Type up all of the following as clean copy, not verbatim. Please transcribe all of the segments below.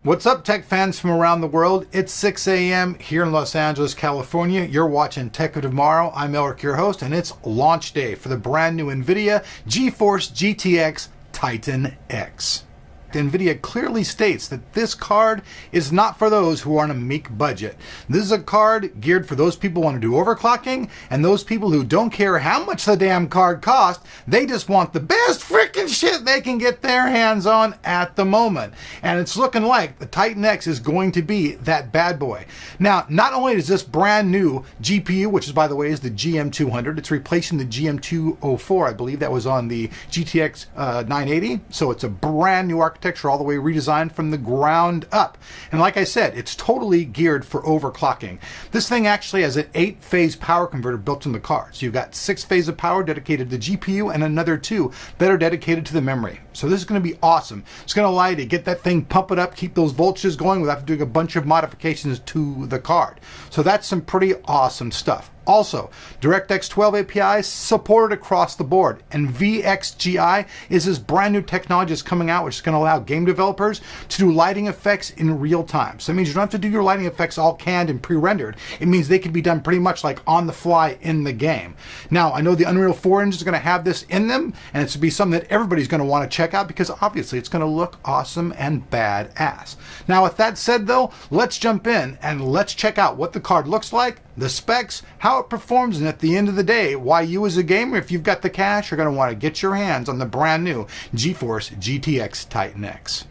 What's up, tech fans from around the world? It's 6 a.m. here in Los Angeles, California. You're watching Tech of Tomorrow. I'm Eric, your host, and it's launch day for the brand new NVIDIA GeForce GTX Titan X. NVIDIA clearly states that this card is not for those who are on a meek budget. This is a card geared for those people who want to do overclocking and those people who don't care how much the damn card costs. They just want the best freaking shit they can get their hands on at the moment. And it's looking like the Titan X is going to be that bad boy. Now, not only is this brand new GPU, which is, by the way, is the GM200, it's replacing the GM204, I believe that was on the GTX 980. So it's a brand new architecture all the way redesigned from the ground up. And like I said, it's totally geared for overclocking. This thing actually has an 8-phase power converter built in the card. So you've got 6 phases of power dedicated to the GPU and another 2 that are dedicated to the memory. So this is going to be awesome. It's going to allow you to get that thing, pump it up, keep those voltages going without doing a bunch of modifications to the card. So that's some pretty awesome stuff. Also, DirectX 12 APIs supported across the board, and VXGI is this brand new technology that's coming out, which is going to allow game developers to do lighting effects in real time. So it means you don't have to do your lighting effects all canned and pre-rendered. It means they can be done pretty much like on the fly in the game. Now, I know the Unreal 4 engine is going to have this in them, and it's to be something that everybody's going to want to check out because obviously it's going to look awesome and badass. Now, with that said though, let's jump in and let's check out what the card looks like, the specs, how it performs, and at the end of the day, why you as a gamer, if you've got the cash, are going to want to get your hands on the brand new GeForce GTX Titan X.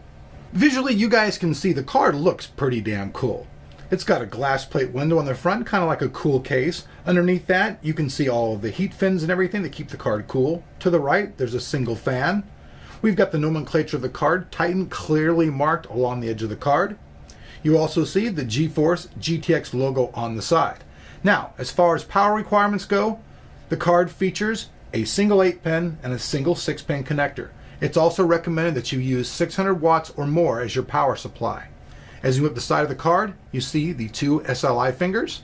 Visually, you guys can see the card looks pretty damn cool. It's got a glass plate window on the front, kind of like a cool case. Underneath that, you can see all of the heat fins and everything that keep the card cool. To the right, there's a single fan. We've got the nomenclature of the card, Titan, clearly marked along the edge of the card. You also see the GeForce GTX logo on the side. Now, as far as power requirements go, the card features a single 8-pin and a single 6-pin connector. It's also recommended that you use 600 watts or more as your power supply. As you move up the side of the card, you see the 2 SLI fingers.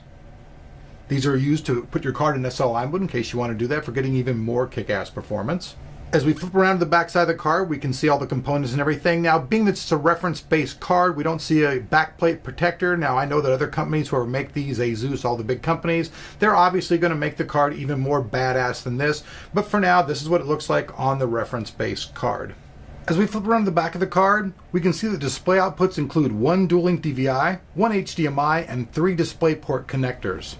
These are used to put your card in SLI mode in case you want to do that for getting even more kick-ass performance. As we flip around to the back side of the card, we can see all the components and everything. Now, being that it's a reference-based card, we don't see a backplate protector. Now, I know that other companies who make these, Asus, all the big companies, they're obviously going to make the card even more badass than this. But for now, this is what it looks like on the reference-based card. As we flip around to the back of the card, we can see the display outputs include 1 dual-link DVI, 1 HDMI, and 3 DisplayPort connectors.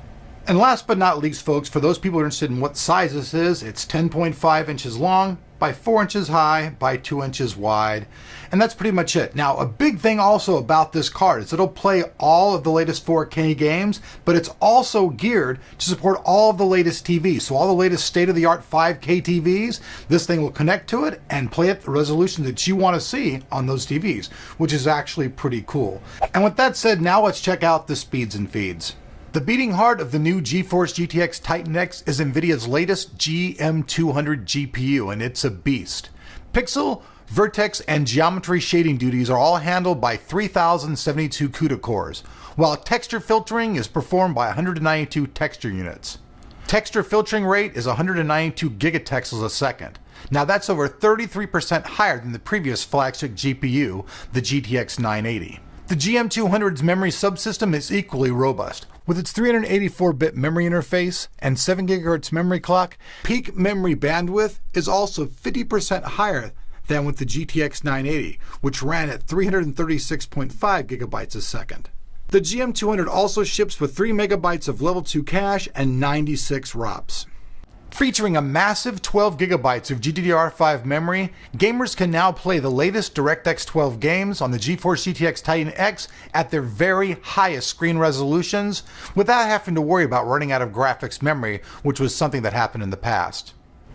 And last but not least, folks, for those people who are interested in what size this is, it's 10.5 inches long by 4 inches high by 2 inches wide. And that's pretty much it. Now, a big thing also about this card is it'll play all of the latest 4K games, but it's also geared to support all of the latest TVs. So all the latest state-of-the-art 5K TVs, this thing will connect to it and play at the resolution that you want to see on those TVs, which is actually pretty cool. And with that said, now let's check out the speeds and feeds. The beating heart of the new GeForce GTX Titan X is NVIDIA's latest GM200 GPU, and it's a beast. Pixel, vertex, and geometry shading duties are all handled by 3072 CUDA cores, while texture filtering is performed by 192 texture units. Texture filtering rate is 192 gigatexels a second. Now that's over 33% higher than the previous flagship GPU, the GTX 980. The GM200's memory subsystem is equally robust. With its 384-bit memory interface and 7 GHz memory clock, peak memory bandwidth is also 50% higher than with the GTX 980, which ran at 336.5 gigabytes a second. The GM200 also ships with 3 megabytes of level 2 cache and 96 ROPS. Featuring a massive 12 gigabytes of GDDR5 memory, gamers can now play the latest DirectX 12 games on the GeForce GTX Titan X at their very highest screen resolutions without having to worry about running out of graphics memory, which was something that happened in the past.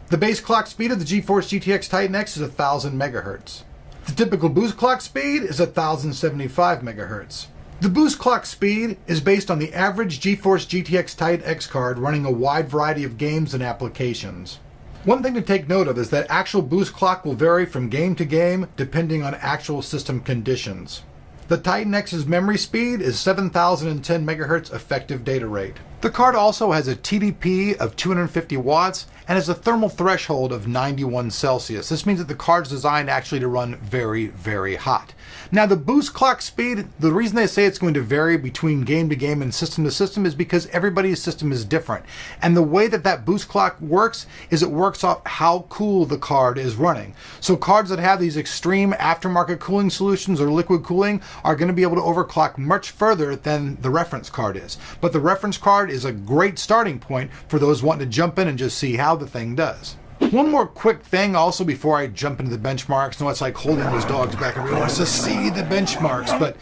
The base clock speed of the GeForce GTX Titan X is 1000 MHz. The typical boost clock speed is 1075 MHz. The boost clock speed is based on the average GeForce GTX Titan X card running a wide variety of games and applications. One thing to take note of is that actual boost clock will vary from game to game depending on actual system conditions. The Titan X's memory speed is 7010 megahertz effective data rate. The card also has a TDP of 250 watts and has a thermal threshold of 91 Celsius. This means that the card's designed actually to run very, very hot. Now the boost clock speed, the reason they say it's going to vary between game to game and system to system is because everybody's system is different. And the way that that boost clock works is it works off how cool the card is running. So cards that have these extreme aftermarket cooling solutions or liquid cooling are going to be able to overclock much further than the reference card is. But the reference card is a great starting point for those wanting to jump in and just see how the thing does. One more quick thing also before I jump into the benchmarks. No, it's like holding those dogs back. Everyone wants to see the benchmarks, but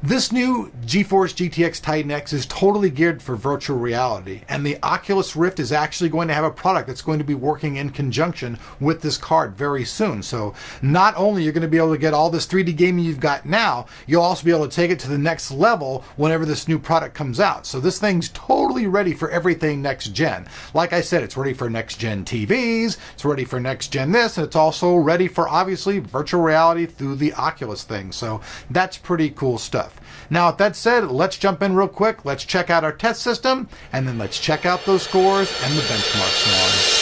this new GeForce GTX Titan X is totally geared for virtual reality, and the Oculus Rift is actually going to have a product that's going to be working in conjunction with this card very soon. So not only you're going to be able to get all this 3D gaming you've got now, you'll also be able to take it to the next level whenever this new product comes out. So this thing's totally ready for everything next gen. Like I said, it's ready for next gen TVs, it's ready for next gen this, and it's also ready for obviously virtual reality through the Oculus thing. So that's pretty cool stuff. Now, with that said, let's jump in real quick. Let's check out our test system, and then let's check out those scores and the benchmarks now.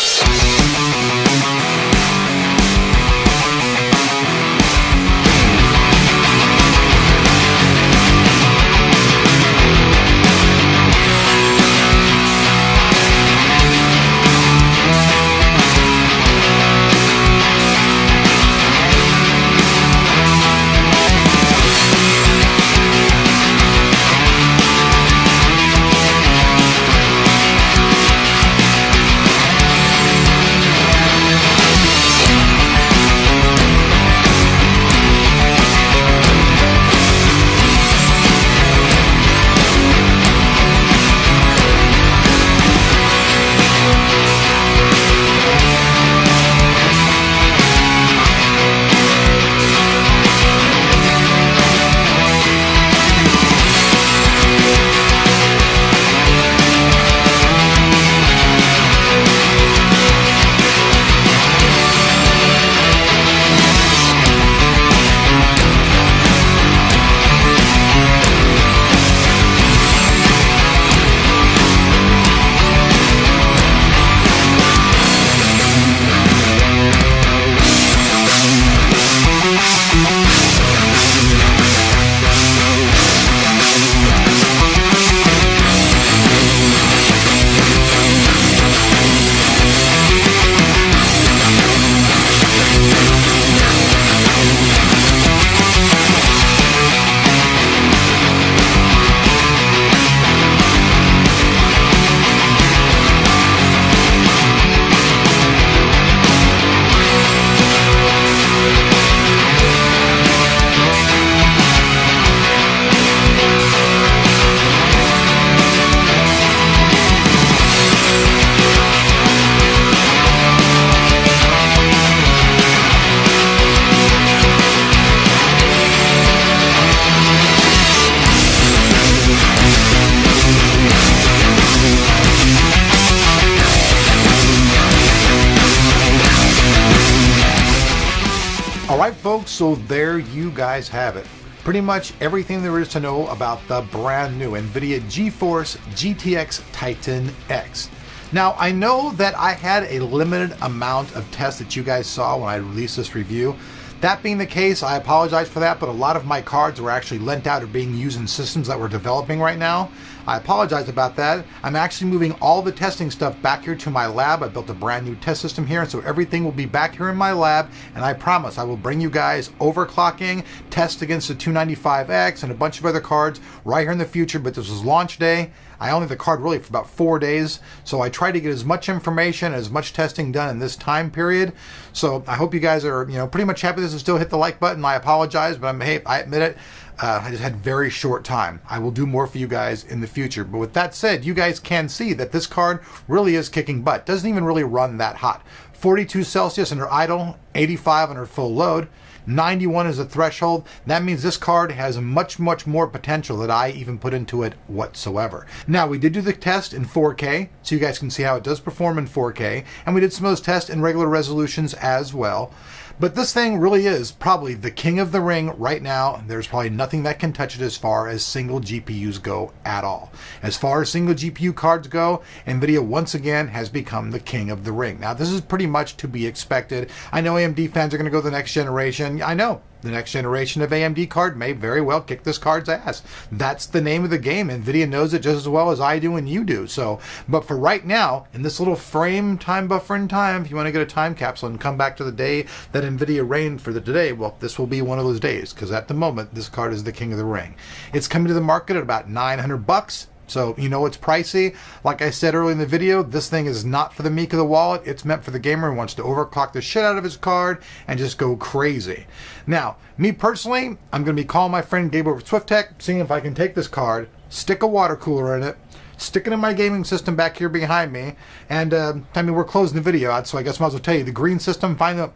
Alright folks, so there you guys have it. Pretty much everything there is to know about the brand new NVIDIA GeForce GTX Titan X. Now I know that I had a limited amount of tests that you guys saw when I released this review. That being the case, I apologize for that, but a lot of my cards were actually lent out or being used in systems that we're developing right now. I apologize about that. I'm actually moving all the testing stuff back here to my lab. I built a brand new test system here, and so everything will be back here in my lab, and I promise I will bring you guys overclocking, tests against the 295X, and a bunch of other cards right here in the future, but this was launch day. I only had the card really for about 4 days, so I tried to get as much information, as much testing done in this time period. So I hope you guys are, pretty much happy this is still hit the like button. I apologize, but hey, I admit it. I just had very short time. I will do more for you guys in the future. But with that said, you guys can see that this card really is kicking butt. Doesn't even really run that hot. 42 Celsius under idle, 85 under full load. 91 is the threshold. That means this card has much more potential than I even put into it whatsoever. Now, we did do the test in 4K, so you guys can see how it does perform in 4K, and we did some of those tests in regular resolutions as well. But this thing really is probably the king of the ring right now. There's probably nothing that can touch it as far as single GPUs go at all. As far as single GPU cards go, NVIDIA once again has become the king of the ring. Now, this is pretty much to be expected. I know AMD fans are going to go to the next generation. I know. The next generation of AMD card may very well kick this card's ass. That's the name of the game. NVIDIA knows it just as well as I do and you do. So, but for right now, in this little frame time buffer in time, if you want to get a time capsule and come back to the day that NVIDIA reigned for the today, well, this will be one of those days, because at the moment, this card is the king of the ring. It's coming to the market at about $900. So, you know, it's pricey. Like I said earlier in the video, this thing is not for the meek of the wallet. It's meant for the gamer who wants to overclock the shit out of his card and just go crazy. Now, me personally, I'm going to be calling my friend Gabe over at SwiftTech, seeing if I can take this card, stick a water cooler in it, stick it in my gaming system back here behind me, and, I mean, we're closing the video out, so I guess I might as well tell you, the green system, finally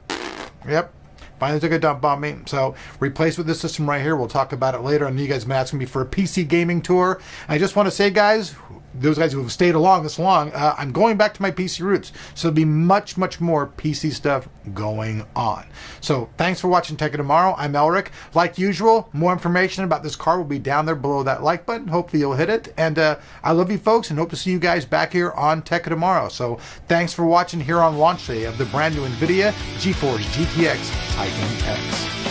took a dump on me. So replace with this system right here. We'll talk about it later. And you guys have been asking me for a PC gaming tour. I just want to say, guys, those guys who have stayed along this long, I'm going back to my PC roots. So there'll be much more PC stuff going on. So thanks for watching Tech of Tomorrow. I'm Elric. Like usual, more information about this card will be down there below that like button. Hopefully you'll hit it. And I love you folks and hope to see you guys back here on Tech of Tomorrow. So thanks for watching here on launch day of the brand new NVIDIA GeForce GTX Titan X.